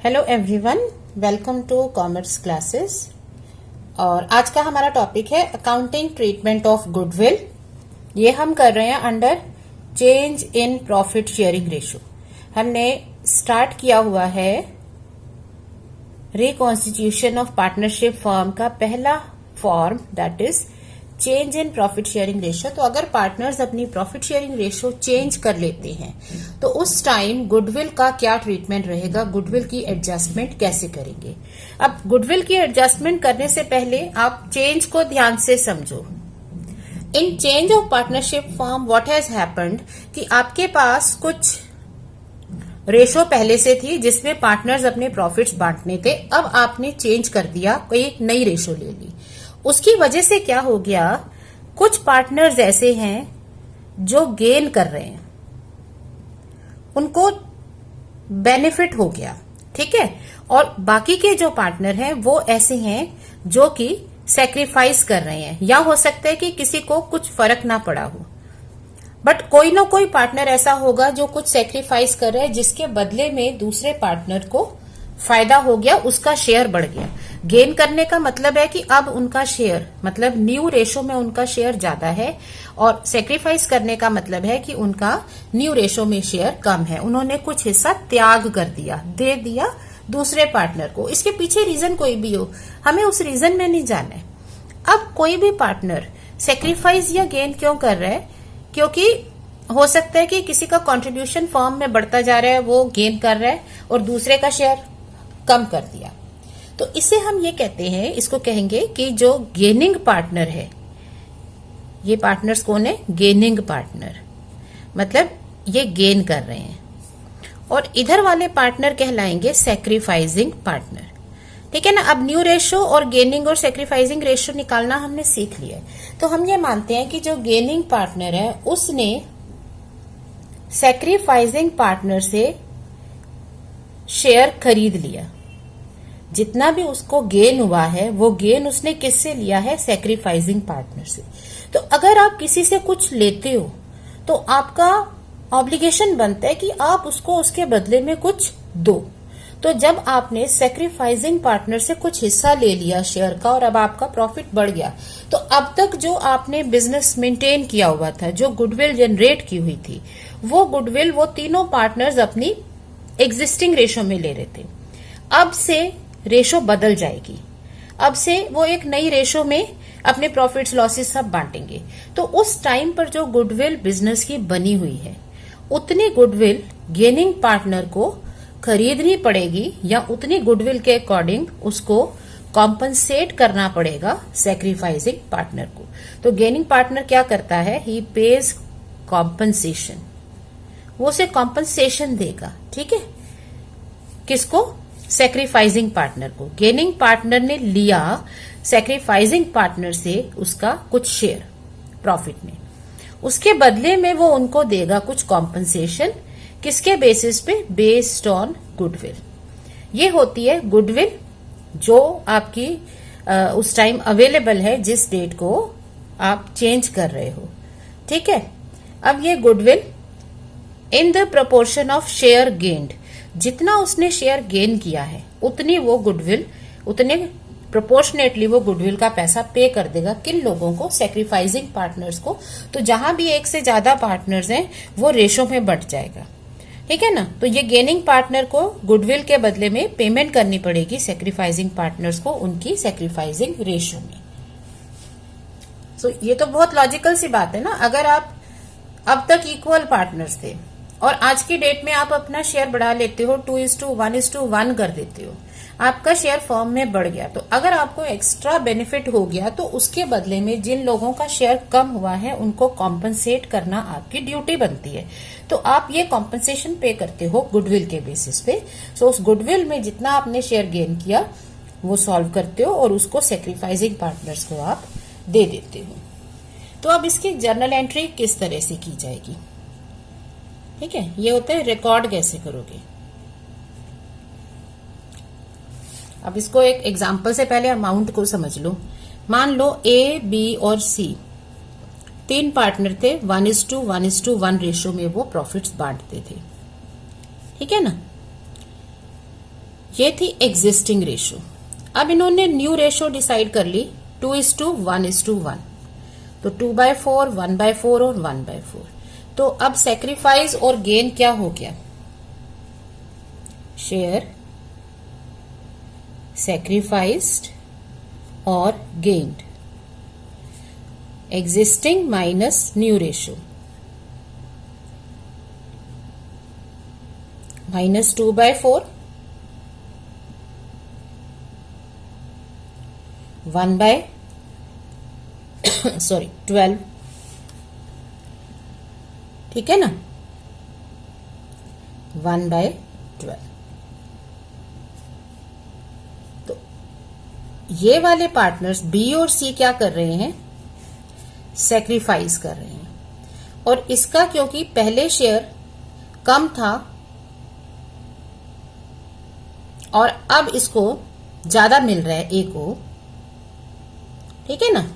Hello everyone, welcome to commerce classes. और आज का हमारा टॉपिक है अकाउंटिंग ट्रीटमेंट ऑफ गुडविल। ये हम कर रहे हैं under change in profit sharing ratio. हमने स्टार्ट किया हुआ है रिकॉन्स्टिट्यूशन ऑफ पार्टनरशिप फर्म का पहला form, that is change in profit sharing ratio. तो अगर पार्टनर्स अपनी प्रॉफिट शेयरिंग रेशियो चेंज कर लेते हैं तो उस टाइम गुडविल का क्या ट्रीटमेंट रहेगा, गुडविल की एडजस्टमेंट कैसे करेंगे। अब गुडविल की एडजस्टमेंट करने से पहले आप चेंज को ध्यान से समझो। In change of partnership firm what has happened कि आपके पास कुछ रेशो पहले से थी जिसमें पार्टनर्स अपने प्रॉफिट्स बांटने थे। अब आपने चेंज कर दिया, कोई नई रेशो ले ली। उसकी वजह से क्या हो गया, कुछ पार्टनर्स ऐसे हैं जो गेन कर रहे हैं, उनको बेनिफिट हो गया, ठीक है। और बाकी के जो पार्टनर हैं वो ऐसे हैं जो कि सेक्रीफाइस कर रहे हैं, या हो सकता है कि किसी को कुछ फर्क ना पड़ा हो, बट कोई ना कोई पार्टनर ऐसा होगा जो कुछ सेक्रीफाइस कर रहा है जिसके बदले में दूसरे पार्टनर को फायदा हो गया, उसका शेयर बढ़ गया। गेन करने का मतलब है कि अब उनका शेयर, मतलब न्यू रेशो में उनका शेयर ज्यादा है, और सेक्रीफाइस करने का मतलब है कि उनका न्यू रेशो में शेयर कम है। उन्होंने कुछ हिस्सा त्याग कर दिया, दे दिया दूसरे पार्टनर को। इसके पीछे रीजन कोई भी हो, हमें उस रीजन में नहीं जाना है। अब कोई भी पार्टनर सेक्रीफाइस या गेन क्यों कर रहा है, क्योंकि हो सकता है कि किसी का कंट्रीब्यूशन फर्म में बढ़ता जा रहा है, वो गेन कर रहा है, और दूसरे का शेयर कम कर दिया। तो इसे हम ये कहते हैं, इसको कहेंगे कि जो गेनिंग पार्टनर है, ये पार्टनर्स कौन है, गेनिंग पार्टनर, मतलब ये गेन कर रहे हैं। और इधर वाले पार्टनर कहलाएंगे सेक्रीफाइसिंग पार्टनर, ठीक है ना। अब न्यू रेशो और गेनिंग और सेक्रीफाइसिंग रेशो निकालना हमने सीख लिया है। तो हम ये मानते हैं कि जो गेनिंग पार्टनर है उसने सेक्रीफाइसिंग पार्टनर से शेयर खरीद लिया। जितना भी उसको गेन हुआ है वो गेन उसने किससे लिया है, सेक्रीफाइसिंग पार्टनर से। तो अगर आप किसी से कुछ लेते हो तो आपका ऑब्लिगेशन बनता है कि आप उसको उसके बदले में कुछ दो। तो जब आपने सेक्रीफाइसिंग पार्टनर से कुछ हिस्सा ले लिया शेयर का, और अब आपका प्रॉफिट बढ़ गया, तो अब तक जो आपने बिजनेस मेंटेन किया हुआ था, जो गुडविल जनरेट की हुई थी, वो गुडविल वो तीनों पार्टनर्स अपनी एग्जिस्टिंग रेशो में ले रहे थे। अब से रेशो बदल जाएगी, अब से वो एक नई रेशो में अपने प्रॉफिट्स लॉसेस सब बांटेंगे। तो उस टाइम पर जो गुडविल बिजनेस की बनी हुई है, उतनी गुडविल गेनिंग पार्टनर को खरीदनी पड़ेगी, या उतनी गुडविल के अकॉर्डिंग उसको कॉम्पनसेट करना पड़ेगा सेक्रीफाइसिंग पार्टनर को। तो गेनिंग पार्टनर क्या करता है, ही पेज कॉम्पनसेशन, वो उसे कॉम्पनसेशन देगा, ठीक है। किसको, सेक्रीफाइसिंग पार्टनर को। गेनिंग पार्टनर ने लिया सेक्रीफाइसिंग पार्टनर से उसका कुछ शेयर प्रॉफिट में, उसके बदले में वो उनको देगा कुछ कॉम्पनसेशन। किसके बेसिस पे, बेस्ड ऑन गुडविल। ये होती है गुडविल जो आपकी उस टाइम अवेलेबल है, जिस डेट को आप चेंज कर रहे हो, ठीक है। अब ये goodwill in the proportion of share gained, जितना उसने शेयर गेन किया है उतनी वो गुडविल, उतने प्रोपोर्शनेटली वो गुडविल का पैसा पे कर देगा। किन लोगों को, सेक्रीफाइसिंग पार्टनर्स को। तो जहां भी एक से ज्यादा पार्टनर्स हैं वो रेशो में बढ़ जाएगा, ठीक है ना। तो ये गेनिंग पार्टनर को गुडविल के बदले में पेमेंट करनी पड़ेगी सेक्रीफाइसिंग पार्टनर्स को उनकी सेक्रीफाइसिंग रेशो में। ये तो बहुत लॉजिकल सी बात है ना। अगर आप अब तक इक्वल पार्टनर्स थे और आज की डेट में आप अपना शेयर बढ़ा लेते हो, 2:1:1 कर देते हो, आपका शेयर फर्म में बढ़ गया, तो अगर आपको एक्स्ट्रा बेनिफिट हो गया तो उसके बदले में जिन लोगों का शेयर कम हुआ है उनको कॉम्पनसेट करना आपकी ड्यूटी बनती है। तो आप ये कॉम्पनसेशन पे करते हो गुडविल के बेसिस पे। उस गुडविल में जितना आपने शेयर गेन किया वो सॉल्व करते हो और उसको सेक्रीफाइसिंग पार्टनर्स को आप दे देते हो। तो अब इसकी जर्नल एंट्री किस तरह से की जाएगी, ठीक है। ये होता है रिकॉर्ड कैसे करोगे। अब इसको एक एग्जांपल से पहले अमाउंट को समझ लो। मान लो ए, बी और सी तीन पार्टनर थे, 1:1:1 रेशो में वो प्रॉफिट्स बांटते थे, ठीक है ना। ये थी एग्जिस्टिंग रेशो। अब इन्होंने न्यू रेशो डिसाइड कर ली 2:1:1। तो 2/4, 1/4 और 1/4। तो अब सेक्रीफाइस और गेन क्या हो गया? शेयर सेक्रीफाइस्ड और gained, existing minus new ratio, -2/4, 12, ठीक है ना, 1/12। तो ये वाले पार्टनर्स बी और सी क्या कर रहे हैं? सेक्रीफाइस कर रहे हैं। और इसका क्योंकि पहले शेयर कम था और अब इसको ज्यादा मिल रहा है ए को, ठीक है ना,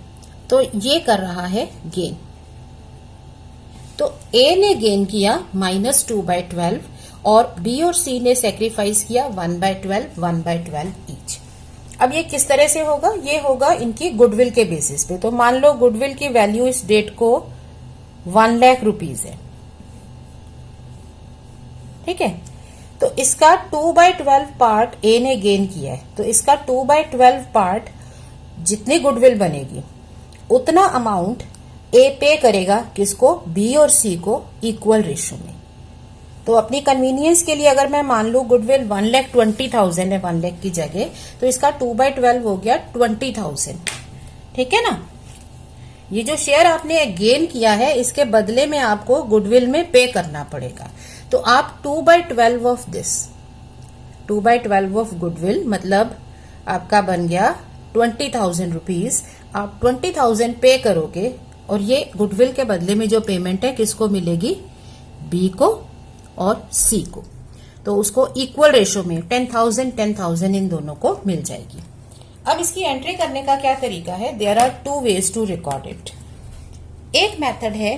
तो ये कर रहा है गेन। तो ए ने गेन किया -2/12 और बी और सी ने सेक्रीफाइस किया 1/12, 1/12 ईच। अब ये किस तरह से होगा? ये होगा इनकी गुडविल के बेसिस पे। तो मान लो गुडविल की वैल्यू इस डेट को 1 लाख रुपीज है, ठीक है। तो इसका 2/12 पार्ट ए ने गेन किया है, तो इसका 2/12 पार्ट जितनी गुडविल बनेगी उतना अमाउंट ए पे करेगा किसको? बी और सी को इक्वल रेशो में। तो अपनी कन्वीनियंस के लिए अगर मैं मान लू गुडविल 1,20,000 है 1 लाख की जगह, तो इसका 2/12 हो गया 20,000, ठीक है ना। ये जो शेयर आपने गेन किया है इसके बदले में आपको गुडविल में पे करना पड़ेगा। तो आप 2/12 ऑफ दिस, 2/12 ऑफ गुडविल मतलब आपका बन गया 20,000 रुपीज। आप 20,000 पे करोगे और ये गुडविल के बदले में जो पेमेंट है किसको मिलेगी? बी को और सी को। तो उसको इक्वल रेशो में 10,000 10,000 इन दोनों को मिल जाएगी। अब इसकी एंट्री करने का क्या तरीका है? There are 2 ways to record it. एक मेथड है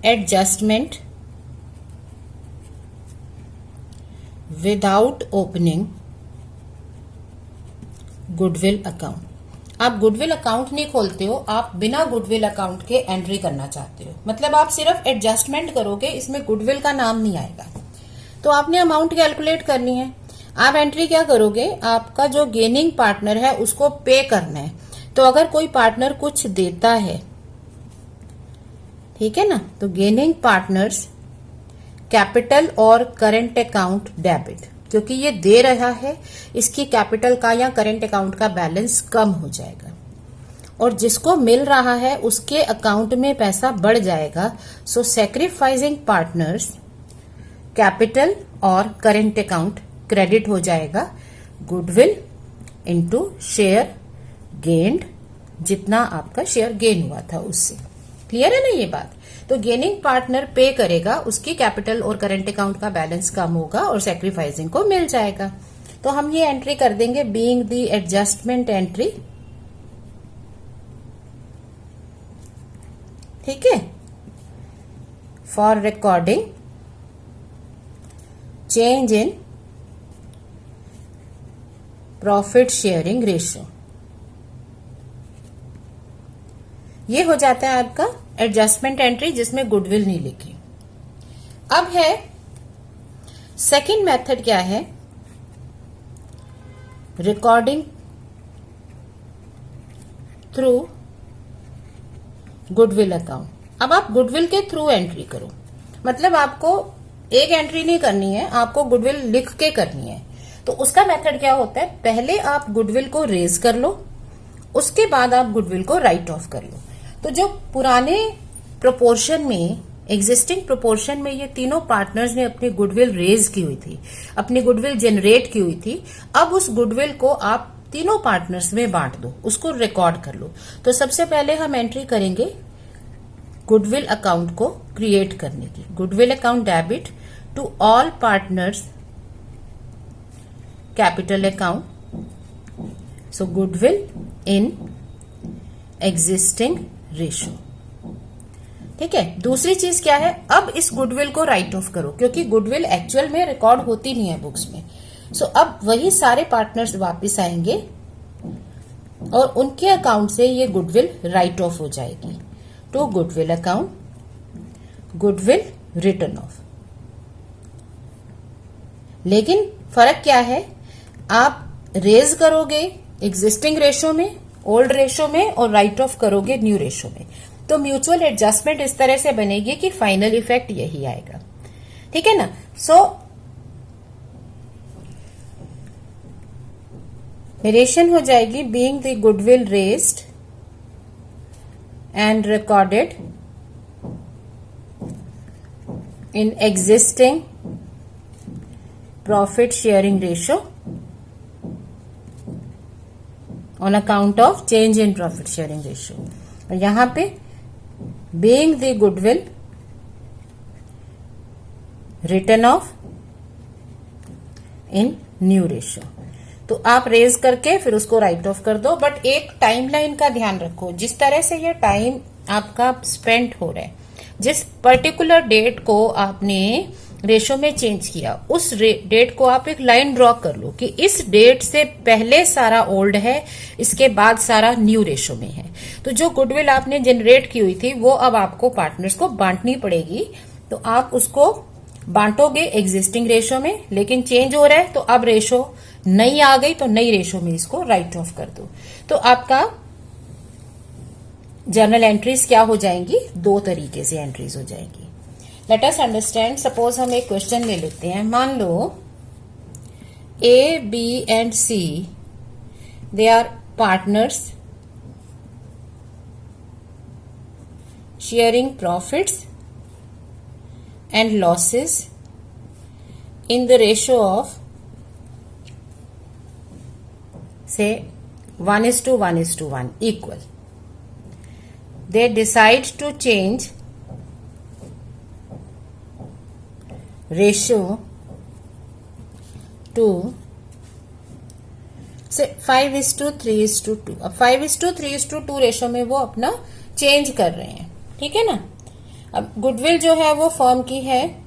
adjustment without opening goodwill account. आप गुडविल अकाउंट नहीं खोलते हो, आप बिना गुडविल अकाउंट के एंट्री करना चाहते हो, मतलब आप सिर्फ एडजस्टमेंट करोगे, इसमें गुडविल का नाम नहीं आएगा। तो आपने अमाउंट कैलकुलेट करनी है। आप एंट्री क्या करोगे? आपका जो गेनिंग पार्टनर है उसको पे करना है। तो अगर कोई पार्टनर कुछ देता है, ठीक है ना, तो गेनिंग पार्टनर्स कैपिटल और करंट अकाउंट डेबिट, क्योंकि ये दे रहा है इसकी कैपिटल का या करंट अकाउंट का बैलेंस कम हो जाएगा और जिसको मिल रहा है उसके अकाउंट में पैसा बढ़ जाएगा। सो सैक्रिफाइसिंग पार्टनर्स कैपिटल और करंट अकाउंट क्रेडिट हो जाएगा, गुडविल इनटू शेयर गेन्ड, जितना आपका शेयर गेन हुआ था उससे। क्लियर है ना ये बात? तो गेनिंग पार्टनर पे करेगा, उसकी कैपिटल और करंट अकाउंट का बैलेंस कम होगा और सैक्रिफाइसिंग को मिल जाएगा। तो हम ये एंट्री कर देंगे बीइंग द एडजस्टमेंट एंट्री, ठीक है, for recording change in profit sharing ratio. ये हो जाता है आपका एडजस्टमेंट एंट्री जिसमें गुडविल नहीं लिखी। अब है सेकंड मेथड, क्या है? Recording through goodwill account. अब आप गुडविल के थ्रू एंट्री करो, मतलब आपको एक एंट्री नहीं करनी है, आपको गुडविल लिख के करनी है। तो उसका मेथड क्या होता है? पहले आप गुडविल को रेज कर लो, उसके बाद आप गुडविल को राइट ऑफ कर लो। तो जो पुराने प्रोपोर्शन में, एग्जिस्टिंग प्रोपोर्शन में ये तीनों पार्टनर्स ने अपनी गुडविल रेज की हुई थी, अपनी गुडविल जनरेट की हुई थी, अब उस गुडविल को आप तीनों पार्टनर्स में बांट दो, उसको रिकॉर्ड कर लो। तो सबसे पहले हम एंट्री करेंगे गुडविल अकाउंट को क्रिएट करने की। Goodwill account debit to all partners capital account, so goodwill in existing ratio. ठीक है। दूसरी चीज क्या है, अब इस गुडविल को राइट ऑफ करो, क्योंकि गुडविल एक्चुअल में रिकॉर्ड होती नहीं है बुक्स में। सो अब वही सारे पार्टनर्स वापस आएंगे और उनके अकाउंट से ये गुडविल राइट ऑफ हो जाएगी। To goodwill account, goodwill return off. लेकिन फर्क क्या है, आप रेज करोगे एग्जिस्टिंग रेशो में, ओल्ड रेशो में, और राइट ऑफ करोगे न्यू रेशो में। तो म्यूचुअल एडजस्टमेंट इस तरह से बनेगी कि फाइनल इफेक्ट यही आएगा, ठीक है ना। सो नरेशन हो जाएगी, being the goodwill raised and recorded in existing profit sharing ratio on account of change in profit sharing ratio. और यहां पे being the goodwill return of in new ratio. तो आप रेज करके फिर उसको राइट ऑफ कर दो। बट एक टाइमलाइन का ध्यान रखो, जिस तरह से ये टाइम आपका स्पेंड हो रहा है, जिस पर्टिकुलर डेट को आपने रेशो में चेंज किया, उस डेट को आप एक लाइन ड्रॉ कर लो कि इस डेट से पहले सारा ओल्ड है, इसके बाद सारा न्यू रेशो में है। तो जो गुडविल आपने जनरेट की हुई थी वो अब आपको पार्टनर्स को बांटनी पड़ेगी। तो आप उसको बांटोगे एग्जिस्टिंग रेशो में, लेकिन चेंज हो रहा है तो अब रेशो नई आ गई, तो नई रेशो में इसको राइट ऑफ कर दो। तो आपका जर्नल एंट्रीज क्या हो जाएंगी, दो तरीके से एंट्रीज हो जाएंगी। Let us understand. सपोज हम एक क्वेश्चन ले लेते हैं। मान लो A, B and C they are partners sharing profits and losses in the ratio of say 1:1:1 equal. They decide to change ratio to say 5:3:2. अब 5:3:2 रेशो में वो अपना चेंज कर रहे हैं, ठीक है ना। अब गुडविल जो है वो फर्म की है,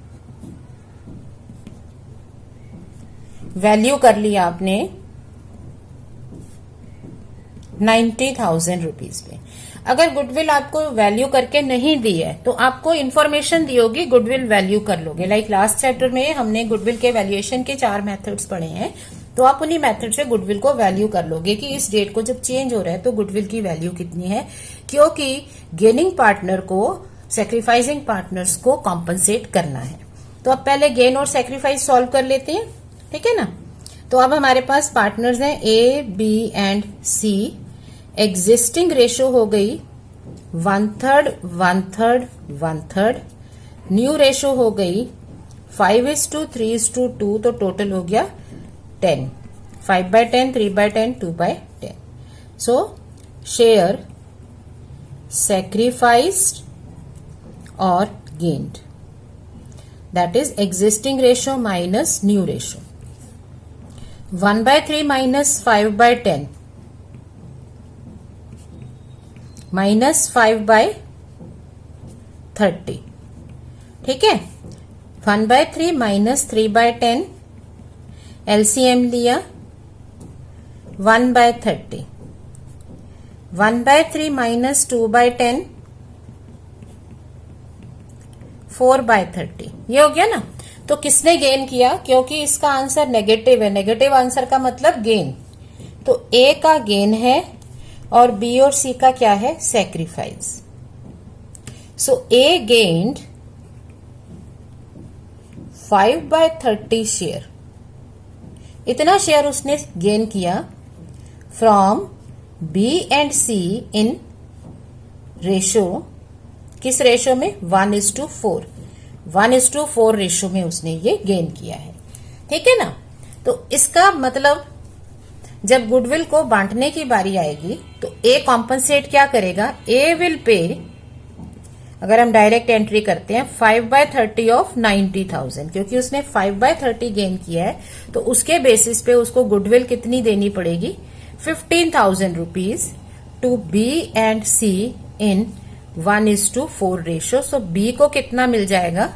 वैल्यू कर लिया आपने 90,000 रुपीज में। अगर गुडविल आपको वैल्यू करके नहीं दी है तो आपको इन्फॉर्मेशन दी होगी, गुडविल वैल्यू कर लोगे। लाइक लास्ट चैप्टर में हमने गुडविल के वैल्यूएशन के 4 मेथड्स पढ़े हैं, तो आप उन्हीं मेथड से गुडविल को वैल्यू कर लोगे कि इस डेट को जब चेंज हो रहा है तो गुडविल की वैल्यू कितनी है, क्योंकि गेनिंग पार्टनर को सेक्रीफाइसिंग पार्टनर्स को कॉम्पनसेट करना है। तो अब पहले गेन और सेक्रीफाइस सॉल्व कर लेते हैं, ठीक है ना। तो अब हमारे पास पार्टनर्स हैं A, B and C. Existing ratio हो गई 1/3, 1/3, 1/3। न्यू रेशो हो गई 5:3:2, तो टोटल हो गया 10। 5/10, 3/10, 2/10। सो शेयर sacrificed और gained, that is existing ratio minus new ratio. 1/3 minus 5/10 minus 5/30, ठीक है। 1/3 minus 3/10, LCM लिया 1/30। 1/3 minus 2/10 4/30, ये हो गया ना। तो किसने गेन किया, क्योंकि इसका आंसर नेगेटिव है, नेगेटिव आंसर का मतलब गेन। तो ए का गेन है और बी और सी का क्या है, sacrifice. So A gained 5/30 share, इतना शेयर उसने गेन किया from B and C in ratio, किस रेशो में, 1:4। 1:4 रेशो में उसने ये गेन किया है, ठीक है ना। तो इसका मतलब जब गुडविल को बांटने की बारी आएगी तो ए कॉम्पनसेट क्या करेगा, ए विल पे, अगर हम डायरेक्ट एंट्री करते हैं 5/30 ऑफ 90,000, क्योंकि उसने 5/30 गेन किया है तो उसके बेसिस पे उसको गुडविल कितनी देनी पड़ेगी, 15,000 rupees to B and C in 1:4 ratio. So B को कितना मिल जाएगा,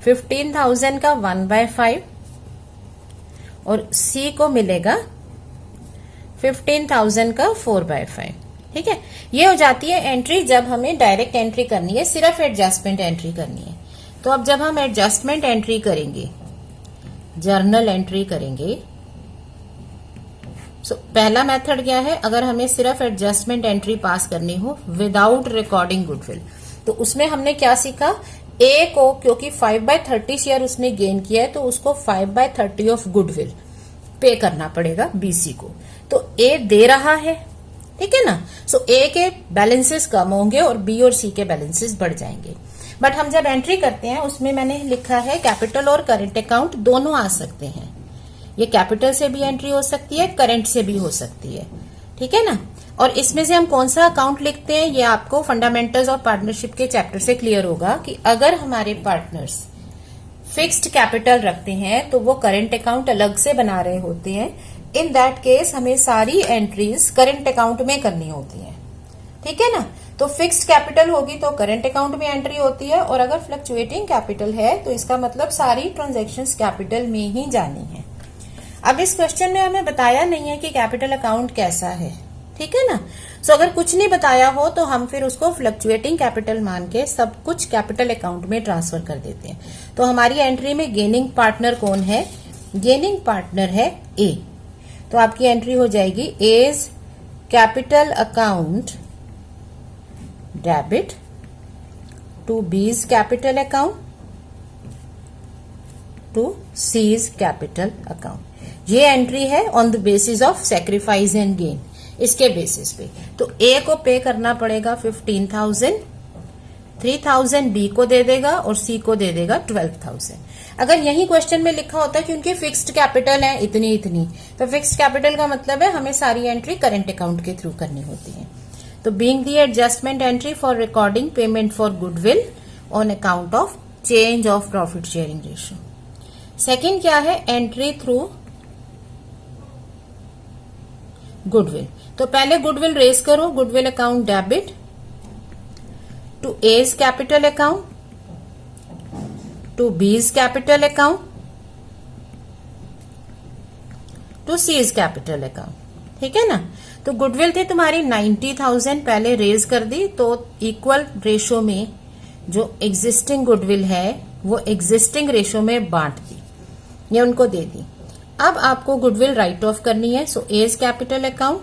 15,000 का 1/5 और सी को मिलेगा 15,000 का 4/5। ठीक है, ये हो जाती है एंट्री जब हमें डायरेक्ट एंट्री करनी है, सिर्फ एडजस्टमेंट एंट्री करनी है। तो अब जब हम एडजस्टमेंट एंट्री करेंगे, जर्नल एंट्री करेंगे, पहला मेथड क्या है, अगर हमें सिर्फ एडजस्टमेंट एंट्री पास करनी हो विदाउट रिकॉर्डिंग गुडविल, तो उसमें हमने क्या सीखा, ए को, क्योंकि 5/30 शेयर उसने गेन किया है तो उसको 5/30 ऑफ गुडविल पे करना पड़ेगा बीसी को। तो ए दे रहा है, ठीक है ना। सो ए के बैलेंसेस कम होंगे और बी और सी के बैलेंसेस बढ़ जाएंगे। बट हम जब एंट्री करते हैं उसमें मैंने लिखा है कैपिटल और करंट अकाउंट दोनों आ सकते हैं। ये कैपिटल से भी एंट्री हो सकती है, करंट से भी हो सकती है, ठीक है ना। और इसमें से हम कौन सा अकाउंट लिखते हैं ये आपको फंडामेंटल्स ऑफ पार्टनरशिप के चैप्टर से क्लियर होगा कि अगर हमारे पार्टनर्स फिक्स्ड कैपिटल रखते हैं तो वो करंट अकाउंट अलग से बना रहे होते हैं। इन दैट केस हमें सारी एंट्रीज करंट अकाउंट में करनी होती है, ठीक है ना। तो फिक्स्ड कैपिटल होगी तो करंट अकाउंट में एंट्री होती है, और अगर फ्लक्चुएटिंग कैपिटल है तो इसका मतलब सारी ट्रांजैक्शंस कैपिटल में ही जानी है। अब इस क्वेश्चन में हमें बताया नहीं है कि कैपिटल अकाउंट कैसा है, ठीक है ना। सो अगर कुछ नहीं बताया हो तो हम फिर उसको फ्लक्चुएटिंग कैपिटल मान के सब कुछ कैपिटल अकाउंट में ट्रांसफर कर देते हैं। तो हमारी एंट्री में गेनिंग पार्टनर कौन है, गेनिंग पार्टनर है ए। तो आपकी एंट्री हो जाएगी A's capital account debit to B's capital account to C's capital account. ये एंट्री है on the basis of sacrifice and gain, इसके बेसिस पे। तो ए को पे करना पड़ेगा 15,000, 3,000 बी को दे देगा और सी को दे देगा 12,000। अगर यही क्वेश्चन में लिखा होता है कि उनकी फिक्स्ड कैपिटल है इतनी इतनी, तो फिक्स्ड कैपिटल का मतलब है हमें सारी एंट्री करंट अकाउंट के थ्रू करनी होती है। तो being the adjustment entry for recording payment for goodwill on account of change of profit sharing ratio. Second क्या है, एंट्री थ्रू गुडविल। तो पहले गुडविल रेज करो, goodwill account debit to A's capital account to B's capital account to C's capital account, ठीक है ना। तो goodwill थी तुम्हारी 90,000, पहले रेज कर दी, तो इक्वल रेशो में जो एग्जिस्टिंग गुडविल है वो एग्जिस्टिंग रेशो में बांट दी, ये उनको दे दी। अब आपको गुडविल राइट ऑफ करनी है। So A's capital account,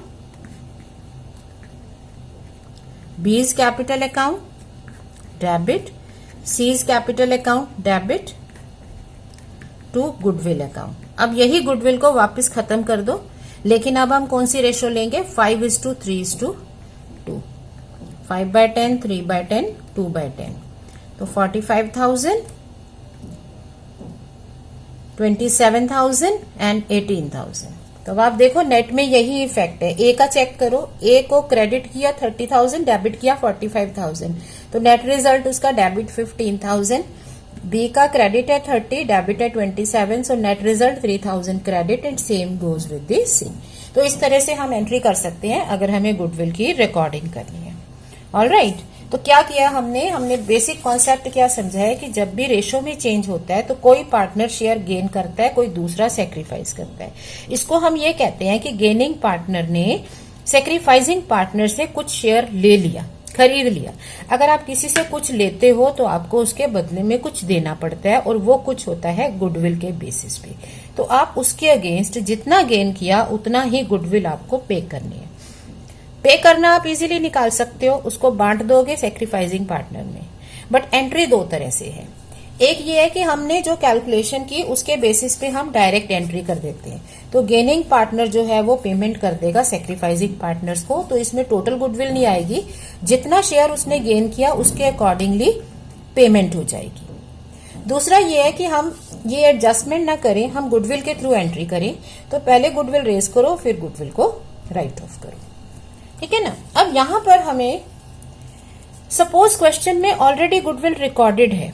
B's capital account debit, C's capital account debit to goodwill account. अब यही गुडविल को वापस खत्म कर दो, लेकिन अब हम कौन सी रेशो लेंगे, 5:3:2, 5/10, 3/10, 2/10। तो 45,000, 27,000 एंड 18,000। तो अब आप देखो नेट में यही इफेक्ट है। ए का चेक करो, ए को क्रेडिट किया 30,000, डेबिट किया 45,000, तो नेट रिजल्ट उसका डेबिट 15,000। बी का क्रेडिट है 30, डेबिट है 27, so net result 3,000 credit and same goes with the C. तो इस तरह से हम एंट्री कर सकते हैं अगर हमें गुडविल की रिकॉर्डिंग करनी है। ऑलराइट, तो क्या किया हमने बेसिक कॉन्सेप्ट क्या समझा है कि जब भी रेशो में चेंज होता है तो कोई पार्टनर शेयर गेन करता है, कोई दूसरा सेक्रीफाइस करता है। इसको हम ये कहते हैं कि गेनिंग पार्टनर ने सेक्रीफाइसिंग पार्टनर से कुछ शेयर ले लिया, खरीद लिया। अगर आप किसी से कुछ लेते हो तो आपको उसके बदले में कुछ देना पड़ता है, और वो कुछ होता है गुडविल के बेसिस पे। तो आप उसके अगेंस्ट जितना गेन किया उतना ही गुडविल आपको पे करनी है। पे करना आप इजीली निकाल सकते हो, उसको बांट दोगे सेक्रीफाइसिंग पार्टनर में। बट एंट्री दो तरह से है, एक ये है कि हमने जो कैलकुलेशन की उसके बेसिस पे हम डायरेक्ट एंट्री कर देते हैं। तो गेनिंग पार्टनर जो है वो पेमेंट कर देगा सेक्रीफाइसिंग पार्टनर्स को, तो इसमें टोटल गुडविल नहीं आएगी, जितना शेयर उसने गेन किया उसके अकॉर्डिंगली पेमेंट हो जाएगी। दूसरा ये है कि हम ये एडजस्टमेंट ना करें, हम गुडविल के थ्रू एंट्री करें। तो पहले गुडविल रेज करो, फिर गुडविल को राइट ऑफ करो, ठीक है ना। अब यहां पर हमें सपोज क्वेश्चन में ऑलरेडी गुडविल रिकॉर्डेड है,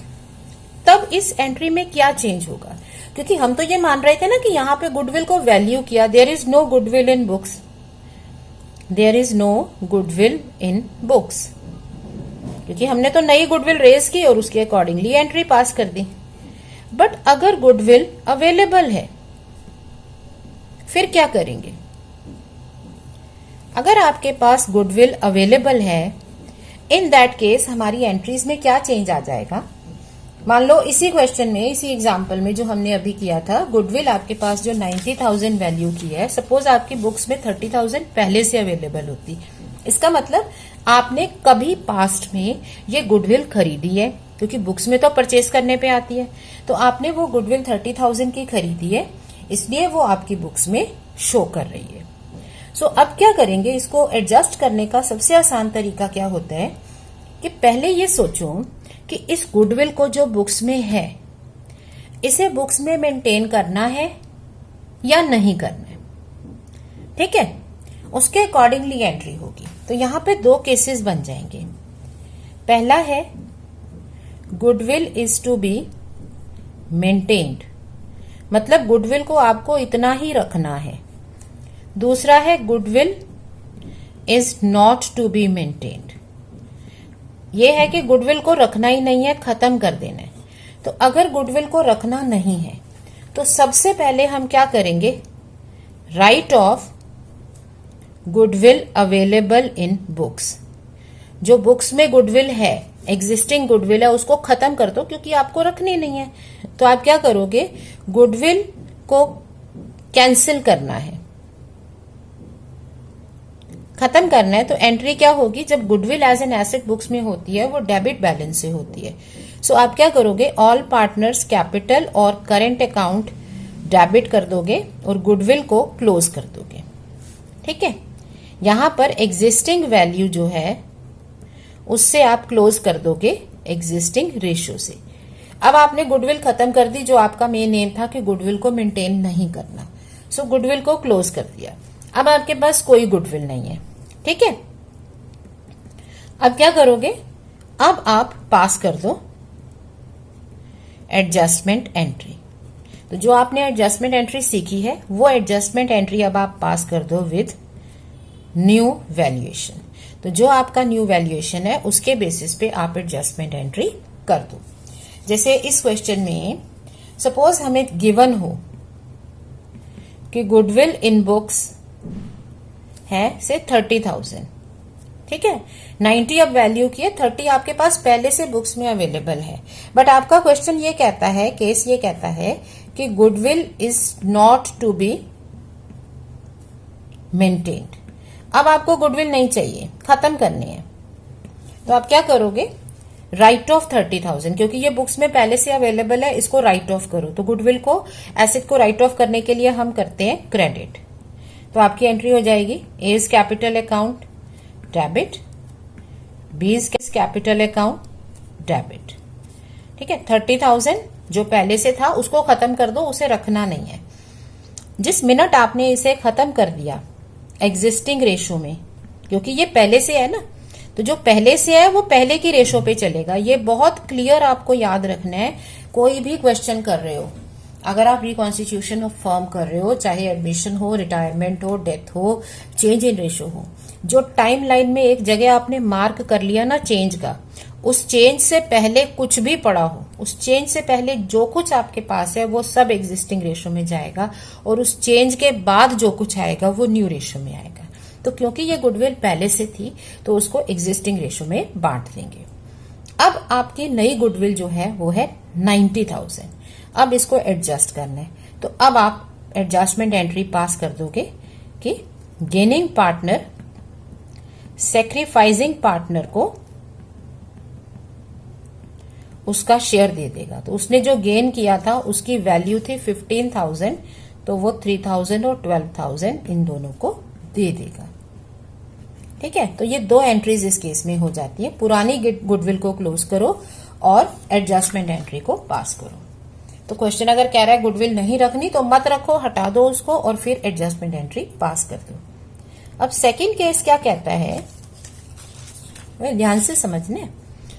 तब इस एंट्री में क्या चेंज होगा, क्योंकि हम तो ये मान रहे थे ना कि यहां पे गुडविल को वैल्यू किया। There is no goodwill in books, there is no goodwill in books, क्योंकि हमने तो नई गुडविल रेज की और उसके अकॉर्डिंगली एंट्री पास कर दी। बट अगर गुडविल अवेलेबल है फिर क्या करेंगे? अगर आपके पास गुडविल अवेलेबल है, इन दैट केस हमारी एंट्रीज में क्या चेंज आ जाएगा? मान लो इसी क्वेश्चन में, इसी एग्जांपल में जो हमने अभी किया था, गुडविल आपके पास जो 90,000 वैल्यू की है, सपोज आपकी बुक्स में 30,000 पहले से अवेलेबल होती। इसका मतलब आपने कभी पास्ट में ये गुडविल खरीदी है, क्योंकि बुक्स में तो परचेज करने पे आती है, तो आपने वो गुडविल 30,000 की खरीदी है, इसलिए वो आपकी बुक्स में शो कर रही है। सो अब क्या करेंगे? इसको एडजस्ट करने का सबसे आसान तरीका क्या होता है कि पहले ये सोचो कि इस गुडविल को जो बुक्स में है, इसे बुक्स में मेंटेन करना है या नहीं करना है। ठीक है, उसके अकॉर्डिंगली एंट्री होगी। तो यहां पे दो केसेस बन जाएंगे। पहला है goodwill is to be maintained, मतलब गुडविल को आपको इतना ही रखना है। दूसरा है goodwill is not to be maintained, ये है कि गुडविल को रखना ही नहीं है, खत्म कर देना है। तो अगर गुडविल को रखना नहीं है तो सबसे पहले हम क्या करेंगे? Right of goodwill available in books. जो बुक्स में गुडविल है, एग्जिस्टिंग गुडविल है, उसको खत्म कर दो, क्योंकि आपको रखनी नहीं है। तो आप क्या करोगे? गुडविल को कैंसिल करना है, खत्म करना है। तो एंट्री क्या होगी? जब goodwill as an asset books में होती है, वो डेबिट बैलेंस से होती है। सो आप क्या करोगे? ऑल पार्टनर्स कैपिटल और करेंट अकाउंट डेबिट कर दोगे और गुडविल को क्लोज कर दोगे। ठीक है, यहां पर एग्जिस्टिंग वैल्यू जो है उससे आप क्लोज कर दोगे एग्जिस्टिंग रेशियो से। अब आपने गुडविल खत्म कर दी, जो आपका मेन एम था कि गुडविल को मेंटेन नहीं करना। सो गुडविल को क्लोज कर दिया। अब आपके पास कोई गुडविल नहीं है। ठीक है, अब क्या करोगे? अब आप पास कर दो एडजस्टमेंट एंट्री। तो जो आपने एडजस्टमेंट एंट्री सीखी है, वो एडजस्टमेंट एंट्री अब आप पास कर दो विद न्यू वैल्यूएशन। तो जो आपका न्यू वैल्यूएशन है, उसके बेसिस पे आप एडजस्टमेंट एंट्री कर दो। जैसे इस क्वेश्चन में सपोज हमें गिवन हो कि गुडविल इन बुक्स है से 30,000। ठीक है, 90 अब वैल्यू की है, 30 आपके पास पहले से बुक्स में अवेलेबल है। बट आपका क्वेश्चन ये कहता है, केस ये कहता है कि goodwill is not to be maintained. अब आपको गुडविल नहीं चाहिए, खत्म करनी है। तो आप क्या करोगे? राइट ऑफ 30,000, क्योंकि ये बुक्स में पहले से अवेलेबल है, इसको राइट ऑफ करो। तो गुडविल को, एसेट को राइट ऑफ करने के लिए हम करते हैं क्रेडिट। तो आपकी एंट्री हो जाएगी A is capital account debit, B is capital account debit. ठीक है, 30,000 जो पहले से था उसको खत्म कर दो, उसे रखना नहीं है। जिस मिनट आपने इसे खत्म कर दिया एग्जिस्टिंग रेशो में, क्योंकि ये पहले से है ना, तो जो पहले से है वो पहले की रेशो पे चलेगा। ये बहुत क्लियर आपको याद रखना है। कोई भी क्वेश्चन कर रहे हो, अगर आप रिकॉन्स्टिट्यूशन ऑफ फर्म कर रहे हो, चाहे एडमिशन हो, रिटायरमेंट हो, डेथ हो, चेंज इन रेशो हो, जो टाइम लाइन में एक जगह आपने मार्क कर लिया ना चेंज का, उस चेंज से पहले कुछ भी पड़ा हो, उस चेंज से पहले जो कुछ आपके पास है वो सब एग्जिस्टिंग रेशो में जाएगा, और उस चेंज के बाद जो कुछ आएगा वो न्यू रेशो में आएगा। तो क्योंकि ये गुडविल पहले से थी तो उसको एग्जिस्टिंग रेशो में बांट देंगे। अब आपकी नई गुडविल जो है वो है 90,000। अब इसको एडजस्ट करना है। तो अब आप एडजस्टमेंट एंट्री पास कर दोगे कि गेनिंग पार्टनर सैक्रिफाइसिंग पार्टनर को उसका शेयर दे देगा। तो उसने जो गेन किया था उसकी वैल्यू थी 15,000, तो वो 3,000 और 12,000 इन दोनों को दे देगा। ठीक है, तो ये दो एंट्रीज इस केस में हो जाती है। पुरानी गुडविल को क्लोज करो और एडजस्टमेंट एंट्री को पास करो। तो क्वेश्चन अगर कह रहा है गुडविल नहीं रखनी तो मत रखो, हटा दो उसको और फिर एडजस्टमेंट एंट्री पास कर दो। अब सेकंड केस क्या कहता है, ध्यान से समझने।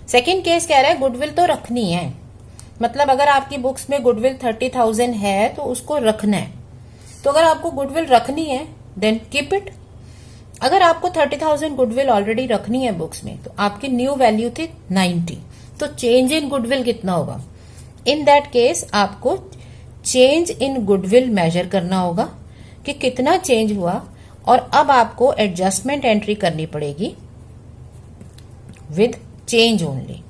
सेकंड केस कह रहा है गुडविल तो रखनी है, मतलब अगर आपकी बुक्स में गुडविल 30,000 है तो उसको रखना है। तो अगर आपको गुडविल रखनी है देन कीप इट। अगर आपको 30,000 गुडविल ऑलरेडी रखनी है बुक्स में, तो आपकी न्यू वैल्यू थी 90, तो चेंज इन गुडविल कितना होगा? इन दैट केस आपको चेंज इन गुडविल मेजर करना होगा कि कितना चेंज हुआ, और अब आपको एडजस्टमेंट एंट्री करनी पड़ेगी विद चेंज ओनली।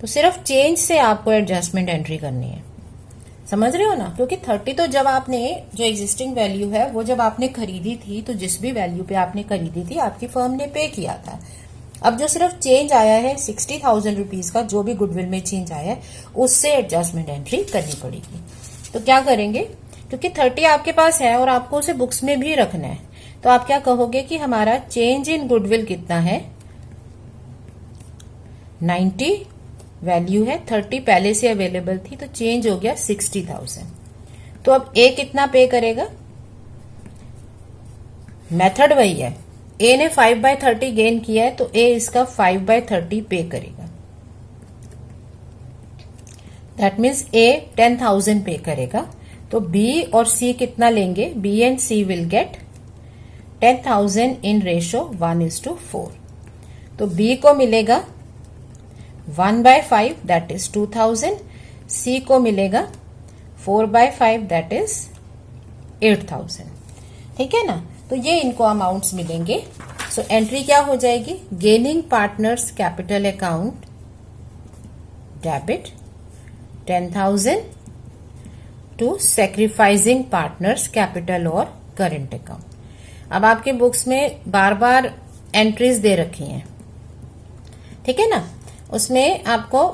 तो सिर्फ चेंज से आपको एडजस्टमेंट एंट्री करनी है, समझ रहे हो ना? क्योंकि 30 तो जब आपने जो एग्जिस्टिंग वैल्यू है वो जब आपने खरीदी थी, तो जिस भी वैल्यू पे आपने खरीदी थी आपकी फर्म ने पे किया था। अब जो सिर्फ चेंज आया है 60,000 रुपीज का, जो भी गुडविल में चेंज आया है, उससे एडजस्टमेंट एंट्री करनी पड़ेगी। तो क्या करेंगे, क्योंकि 30 आपके पास है और आपको उसे बुक्स में भी रखना है, तो आप क्या कहोगे कि हमारा चेंज इन गुडविल कितना है? 90 वैल्यू है, 30 पहले से अवेलेबल थी, तो चेंज हो गया 60,000। तो अब ए कितना पे करेगा? मेथड वही है, ए ने 5/30 गेन किया है, तो ए इसका 5/30 पे करेगा। दैट मीन्स ए 10,000 पे करेगा। तो बी और सी कितना लेंगे? B and C will get 10,000 in ratio 1:4। तो बी को मिलेगा 1/5 दैट इज 2,000, सी को मिलेगा 4/5 दैट इज 8,000। ठीक है ना? तो ये इनको अमाउंट्स मिलेंगे। सो एंट्री क्या हो जाएगी? Gaining partners capital account debit 10,000 to sacrificing partners capital और करंट अकाउंट। अब आपके बुक्स में बार बार एंट्रीज दे रखी हैं, ठीक है ना? उसमें आपको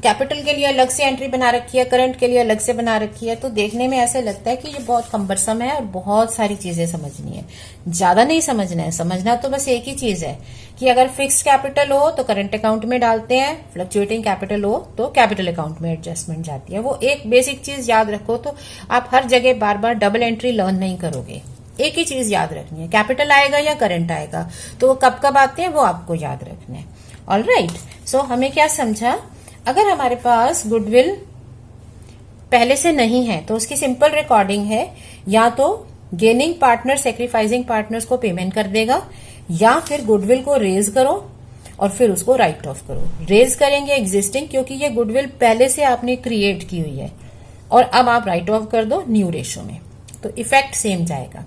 कैपिटल के लिए अलग से एंट्री बना रखी है, करंट के लिए अलग से बना रखी है, तो देखने में ऐसे लगता है कि ये बहुत कम्बरसम है और बहुत सारी चीजें समझनी है। ज्यादा नहीं समझना है, समझना तो बस एक ही चीज है कि अगर फिक्स्ड कैपिटल हो तो करंट अकाउंट में डालते हैं, फ्लक्चुएटिंग कैपिटल हो तो कैपिटल अकाउंट में एडजस्टमेंट जाती है। वो एक बेसिक चीज याद रखो, तो आप हर जगह बार बार डबल एंट्री लर्न नहीं करोगे। एक ही चीज याद रखनी है, कैपिटल आएगा या करंट आएगा, तो वो कब कब आते हैं वो आपको याद रखना है। ऑलराइट, सो हमें क्या समझा? अगर हमारे पास गुडविल पहले से नहीं है तो उसकी सिंपल रिकॉर्डिंग है, या तो गेनिंग पार्टनर सैक्रिफाइसिंग पार्टनर्स को पेमेंट कर देगा, या फिर गुडविल को रेज करो और फिर उसको राइट ऑफ करो। रेज करेंगे एग्जिस्टिंग, क्योंकि ये गुडविल पहले से आपने क्रिएट की हुई है, और अब आप राइट ऑफ कर दो न्यू रेशो में, तो इफेक्ट सेम जाएगा।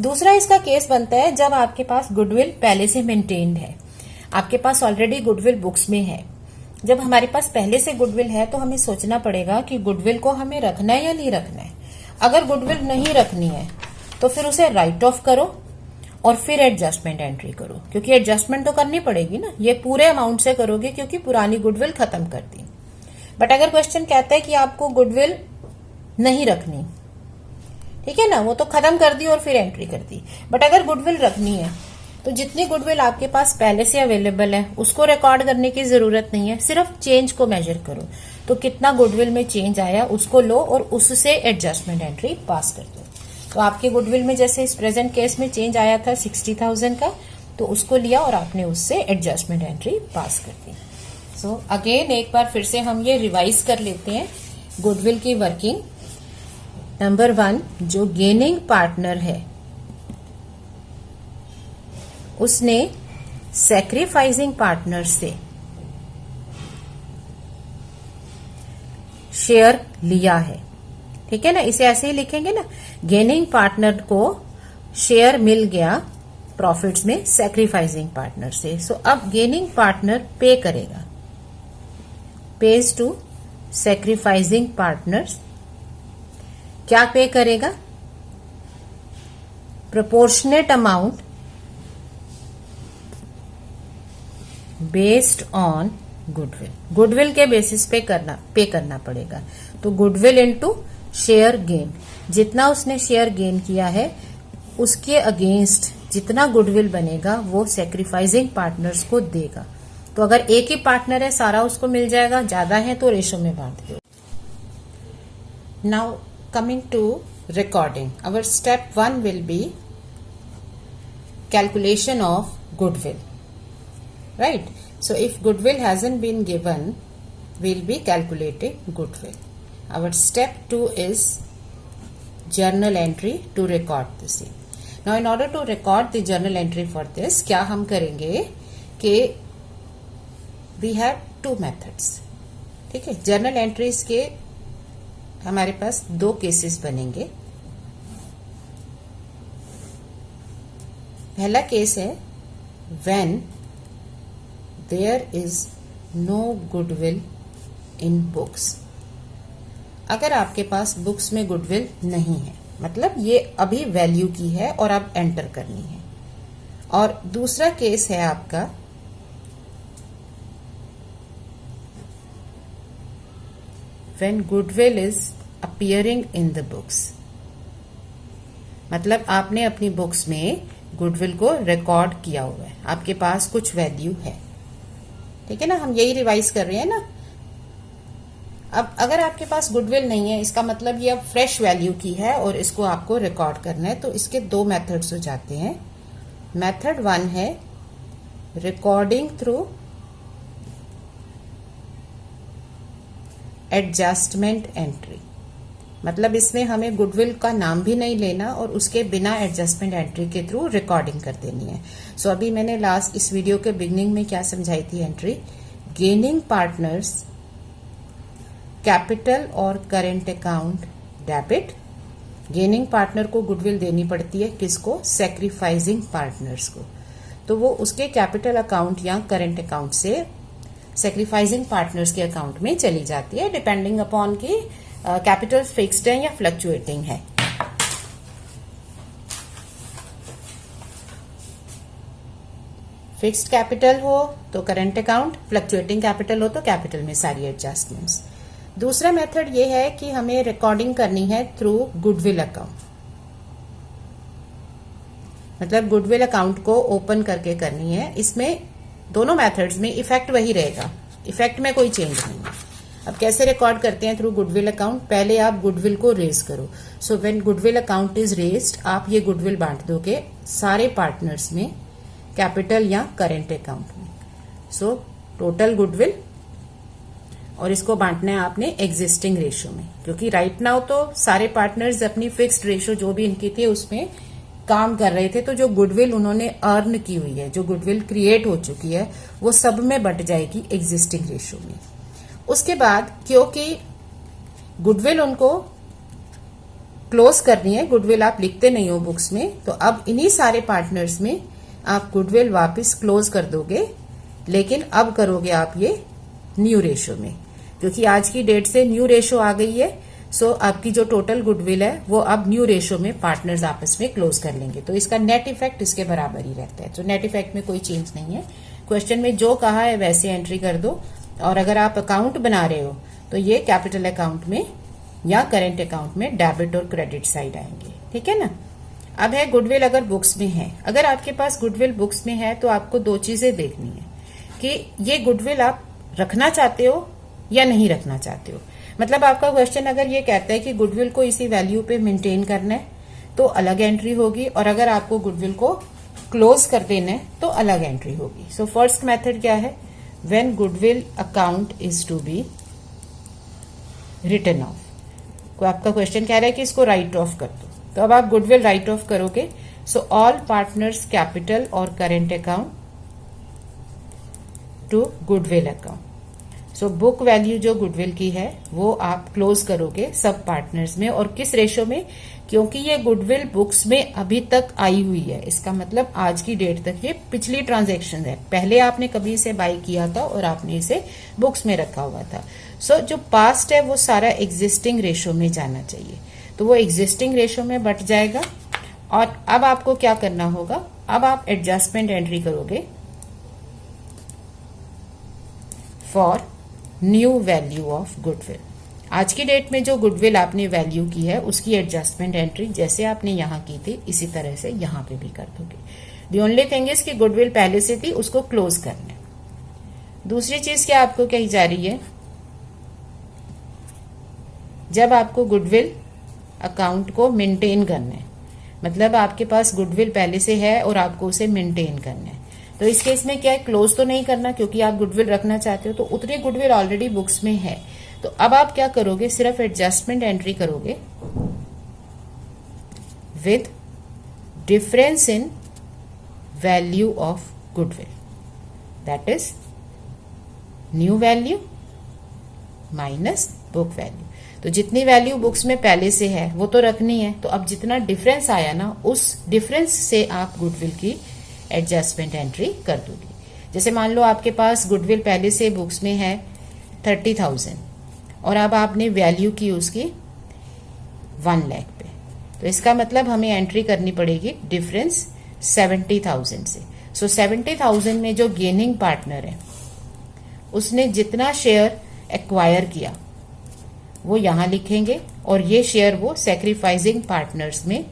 दूसरा इसका केस बनता है जब आपके पास गुडविल पहले से मेंटेन्ड है, आपके पास ऑलरेडी गुडविल बुक्स में है। जब हमारे पास पहले से गुडविल है तो हमें सोचना पड़ेगा कि गुडविल को हमें रखना है या नहीं रखना है। अगर गुडविल नहीं रखनी है तो फिर उसे राइट ऑफ करो और फिर एडजस्टमेंट एंट्री करो, क्योंकि एडजस्टमेंट तो करनी पड़ेगी ना। ये पूरे अमाउंट से करोगे क्योंकि पुरानी गुडविल खत्म कर दी। बट अगर क्वेश्चन कहता है कि आपको गुडविल नहीं रखनी, ठीक है ना, वो तो खत्म कर दी और फिर एंट्री कर दी। बट अगर गुडविल रखनी है तो जितनी गुडविल आपके पास पहले से अवेलेबल है उसको रिकॉर्ड करने की जरूरत नहीं है, सिर्फ चेंज को मेजर करो। तो कितना गुडविल में चेंज आया उसको लो और उससे एडजस्टमेंट एंट्री पास कर दो। तो आपके गुडविल में जैसे इस प्रेजेंट केस में चेंज आया था 60,000 का, तो उसको लिया और आपने उससे एडजस्टमेंट एंट्री पास कर दी। सो अगेन एक बार फिर से हम ये रिवाइज कर लेते हैं गुडविल की वर्किंग। नंबर 1, जो गेनिंग पार्टनर है उसने सैक्रिफाइसिंग पार्टनर से शेयर लिया है, ठीक है ना, इसे ऐसे ही लिखेंगे ना, गेनिंग पार्टनर को शेयर मिल गया प्रॉफिट्स में सैक्रिफाइसिंग पार्टनर से। सो अब गेनिंग पार्टनर पे करेगा, पेज टू सैक्रिफाइसिंग पार्टनर्स। क्या पे करेगा? Proportionate amount based on goodwill. Goodwill के बेसिस पे पे करना पड़ेगा। तो गुडविल इनटू शेयर गेन, जितना उसने शेयर गेन किया है उसके अगेंस्ट जितना गुडविल बनेगा वो सैक्रिफाइसिंग पार्टनर्स को देगा। तो अगर एक ही पार्टनर है सारा उसको मिल जाएगा, ज्यादा है तो रेशो में बांट दो। Now coming to recording, our step 1 will be calculation of goodwill, right? So if goodwill hasn't been given, we'll be calculating goodwill. Our step 2 is journal entry to record the same. Now in order to record the journal entry for this, क्या हम करेंगे कि we have two methods. ठीक है, journal entries के हमारे पास दो cases बनेंगे। पहला केस है when there is no goodwill in books. अगर आपके पास बुक्स में गुडविल नहीं है, मतलब ये अभी वैल्यू की है और अब एंटर करनी है। और दूसरा केस है आपका when goodwill is appearing in the books, मतलब आपने अपनी बुक्स में गुडविल को रिकॉर्ड किया हुआ है, आपके पास कुछ वैल्यू है। ठीक है ना, हम यही रिवाइज कर रहे हैं ना। अब अगर आपके पास गुडविल नहीं है, इसका मतलब ये अब फ्रेश वैल्यू की है और इसको आपको रिकॉर्ड करना है। तो इसके दो मेथड्स हो जाते हैं। मेथड वन है रिकॉर्डिंग थ्रू एडजस्टमेंट एंट्री, मतलब इसमें हमें गुडविल का नाम भी नहीं लेना और उसके बिना एडजस्टमेंट एंट्री के थ्रू रिकॉर्डिंग कर देनी है। सो अभी मैंने लास्ट इस वीडियो के बिगनिंग में क्या समझाई थी एंट्री, गेनिंग पार्टनर्स कैपिटल और current account debit. Gaining partner को गुडविल देनी पड़ती है, किसको, सैक्रिफाइसिंग पार्टनर्स को। तो वो उसके कैपिटल अकाउंट या करेंट अकाउंट से सैक्रिफाइसिंग पार्टनर्स के अकाउंट में चली जाती है, डिपेंडिंग अपॉन की कैपिटल फिक्स्ड है या फ्लक्चुएटिंग है। फिक्स्ड कैपिटल हो तो करेंट अकाउंट, फ्लक्चुएटिंग कैपिटल हो तो कैपिटल में सारी एडजस्टमेंट्स। दूसरा मेथड ये है कि हमें रिकॉर्डिंग करनी है थ्रू गुडविल अकाउंट, मतलब गुडविल अकाउंट को ओपन करके करनी है। इसमें दोनों मेथड्स में इफेक्ट वही रहेगा, इफेक्ट में कोई चेंज नहीं है। अब कैसे रिकॉर्ड करते हैं थ्रू गुडविल अकाउंट, पहले आप गुडविल को रेज करो। So when goodwill account is raised, आप ये गुडविल बांट दोगे सारे पार्टनर्स में, कैपिटल या करेंट अकाउंट में। सो टोटल गुडविल, और इसको बांटना है आपने एग्जिस्टिंग रेशो में, क्योंकि राइट नाउ तो सारे पार्टनर्स अपनी फिक्स्ड रेशो जो भी इनकी थी उसमें काम कर रहे थे। तो जो गुडविल उन्होंने अर्न की हुई है, जो गुडविल क्रिएट हो चुकी है, वो सब में बट जाएगी एग्जिस्टिंग रेशो में। उसके बाद क्योंकि गुडविल उनको क्लोज करनी है, गुडविल आप लिखते नहीं हो बुक्स में, तो अब इन्हीं सारे पार्टनर्स में आप गुडविल वापस क्लोज कर दोगे, लेकिन अब करोगे आप ये न्यू रेशो में, क्योंकि आज की डेट से न्यू रेशो आ गई है। सो आपकी जो टोटल गुडविल है वो अब न्यू रेशो में पार्टनर्स आपस में क्लोज कर लेंगे। तो इसका नेट इफेक्ट इसके बराबर ही रहता है। तो नेट इफेक्ट में कोई चेंज नहीं है। क्वेश्चन में जो कहा है वैसे एंट्री कर दो। और अगर आप अकाउंट बना रहे हो तो ये कैपिटल अकाउंट में या करेंट अकाउंट में डेबिट और क्रेडिट साइड आएंगे। ठीक है ना। अब है गुडविल अगर बुक्स में है। अगर आपके पास गुडविल बुक्स में है तो आपको दो चीजें देखनी है कि ये गुडविल आप रखना चाहते हो या नहीं रखना चाहते हो। मतलब आपका क्वेश्चन अगर ये कहता है कि गुडविल को इसी वैल्यू पे मेंटेन करना है तो अलग एंट्री होगी, और अगर आपको गुडविल को क्लोज कर देना है तो अलग एंट्री होगी। सो फर्स्ट मेथड क्या है, when goodwill account is to be written off. को आपका क्वेश्चन कह रहा है कि इसको राइट ऑफ कर दो, तो अब आप गुडविल राइट ऑफ करोगे। सो ऑल पार्टनर्स कैपिटल और current account to goodwill account. So book value जो गुडविल की है वो आप क्लोज करोगे सब पार्टनर्स में। और किस रेशो में, क्योंकि ये गुडविल बुक्स में अभी तक आई हुई है, इसका मतलब आज की डेट तक ये पिछली ट्रांजैक्शन है। पहले आपने कभी इसे बाय किया था और आपने इसे बुक्स में रखा हुआ था। सो जो पास्ट है वो सारा एग्जिस्टिंग रेशो में जाना चाहिए, तो वो एग्जिस्टिंग रेशो में बट जाएगा। और अब आपको क्या करना होगा, अब आप एडजस्टमेंट एंट्री करोगे for new value of goodwill. आज की डेट में जो गुडविल आपने वैल्यू की है उसकी एडजस्टमेंट एंट्री जैसे आपने यहां की थी इसी तरह से यहां पे भी कर दोगे। दी ओनली थिंग इज कि गुडविल पहले से थी, उसको क्लोज करना है। दूसरी चीज क्या आपको कही जा रही है, जब आपको गुडविल अकाउंट को मेंटेन करना है, मतलब आपके पास गुडविल पहले से है और आपको उसे मेंटेन करना है, तो इस केस में क्या है, क्लोज तो नहीं करना क्योंकि आप गुडविल रखना चाहते हो, तो उतनी गुडविल ऑलरेडी बुक्स में है। तो अब आप क्या करोगे, सिर्फ एडजस्टमेंट एंट्री करोगे with difference in value of goodwill, that is new value minus book value. तो जितनी वैल्यू बुक्स में पहले से है वो तो रखनी है, तो अब जितना डिफरेंस आया ना उस डिफरेंस से आप गुडविल की एडजस्टमेंट एंट्री कर दोगे। जैसे मान लो आपके पास गुडविल पहले से बुक्स में है 30,000 और अब आपने वैल्यू की उसकी 1 लाख पे, तो इसका मतलब हमें एंट्री करनी पड़ेगी डिफरेंस 70,000 से। सो 70,000 में जो गेनिंग पार्टनर है उसने जितना शेयर एक्वायर किया वो यहां लिखेंगे और ये शेयर वो सैक्रिफाइसिंग पार्टनर्स में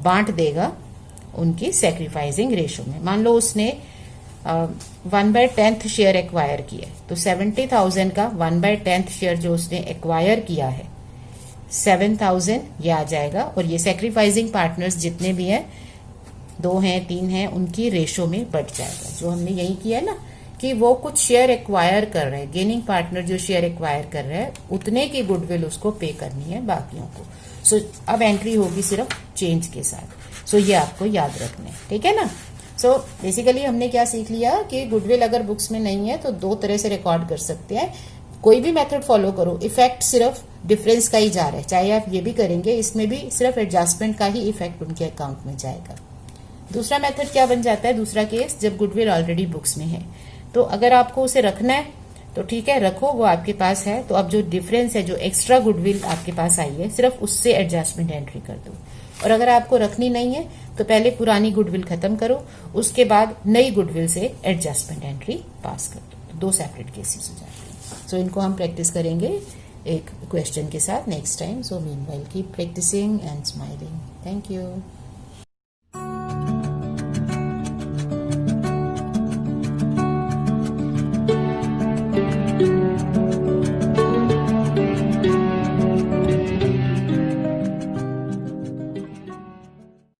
बांट देगा उनकी सैक्रिफाइसिंग रेशो में। मान लो उसने 1/10 शेयर एक्वायर किया है, तो 70,000 का 1/10 शेयर जो उसने एक्वायर किया है 7,000 ये आ जाएगा, और ये सैक्रिफाइसिंग पार्टनर्स जितने भी हैं 2 हैं 3 हैं उनकी रेशो में बढ़ जाएगा। जो हमने यही किया है ना कि वो कुछ शेयर एक्वायर कर रहे हैं, गेनिंग पार्टनर जो शेयर एक्वायर कर रहे हैं उतने की गुडविल उसको पे करनी है बाकियों को। सो अब एंट्री होगी सिर्फ चेंज के साथ। सो ये आपको याद रखना है, ठीक है ना। सो बेसिकली हमने क्या सीख लिया कि गुडविल अगर बुक्स में नहीं है तो 2 तरह से रिकॉर्ड कर सकते हैं। कोई भी मेथड फॉलो करो, इफेक्ट सिर्फ डिफरेंस का ही जा रहा है, चाहे आप ये भी करेंगे इसमें भी सिर्फ एडजस्टमेंट का ही इफेक्ट उनके अकाउंट में जाएगा। दूसरा मेथड क्या बन जाता है, दूसरा केस जब गुडविल ऑलरेडी बुक्स में है, तो अगर आपको उसे रखना है तो ठीक है रखो, वो आपके पास है, तो अब जो डिफरेंस है जो एक्स्ट्रा गुडविल आपके पास आई है सिर्फ उससे एडजस्टमेंट एंट्री कर दो। और अगर आपको रखनी नहीं है तो पहले पुरानी गुडविल खत्म करो, उसके बाद नई गुडविल से एडजस्टमेंट एंट्री पास कर दो। तो 2 सेपरेट केसेस हो जाते हैं। सो इनको हम प्रैक्टिस करेंगे एक क्वेश्चन के साथ next time. So meanwhile keep practicing and smiling. Thank you.